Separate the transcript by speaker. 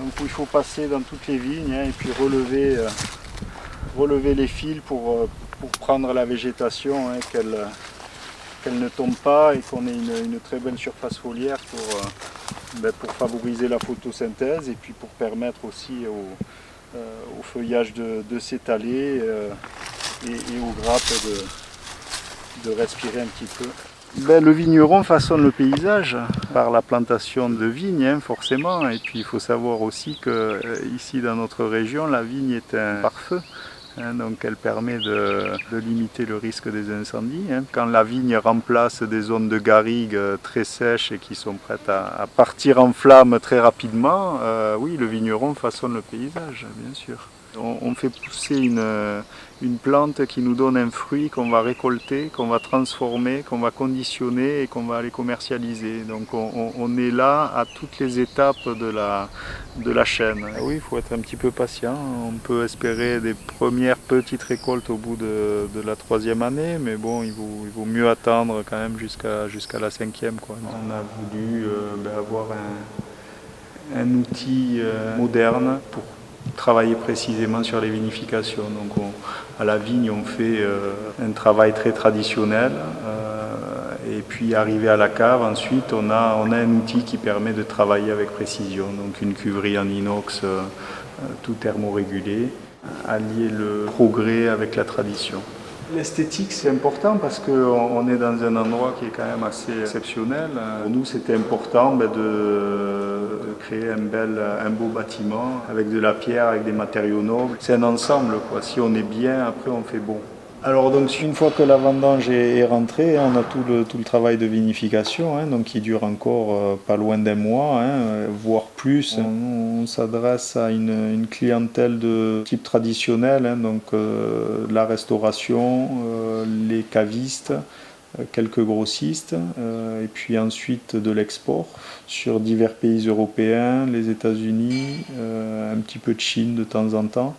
Speaker 1: Donc il faut passer dans toutes les vignes et puis relever les fils pour prendre la végétation, qu'elle ne tombe pas et qu'on ait une très belle surface foliaire pour favoriser la photosynthèse et puis pour permettre aussi au feuillage de s'étaler et aux grappes de respirer un petit peu. Le vigneron façonne le paysage par la plantation de vignes, forcément. Et puis il faut savoir aussi que ici dans notre région, la vigne est un pare-feu. Donc elle permet de limiter le risque des incendies. Quand la vigne remplace des zones de garrigue très sèches et qui sont prêtes à partir en flammes très rapidement, oui, le vigneron façonne le paysage, bien sûr. On fait pousser une plante qui nous donne un fruit qu'on va récolter, qu'on va transformer, qu'on va conditionner et qu'on va aller commercialiser. Donc on est là à toutes les étapes de la chaîne. Oui, il faut être un petit peu patient. On peut espérer des premières petites récoltes au bout de la 3e année, mais bon, il vaut mieux attendre quand même jusqu'à la 5e, quoi. On a voulu avoir un outil moderne pour travailler précisément sur les vinifications. Donc à la vigne, on fait un travail très traditionnel et puis arrivé à la cave, ensuite on a un outil qui permet de travailler avec précision. Donc une cuverie en inox tout thermorégulé, allier le progrès avec la tradition. L'esthétique, c'est important parce qu'on est dans un endroit qui est quand même assez exceptionnel. Pour nous, c'était important de créer un beau bâtiment avec de la pierre, avec des matériaux nobles. C'est un ensemble, quoi. Si on est bien, après on fait bon. Alors donc une fois que la vendange est rentrée, on a tout le travail de vinification, donc qui dure encore pas loin d'1 mois, voire plus. On s'adresse à une clientèle de type traditionnel, donc la restauration, les cavistes, quelques grossistes, et puis ensuite de l'export sur divers pays européens, les États-Unis, un petit peu de Chine de temps en temps.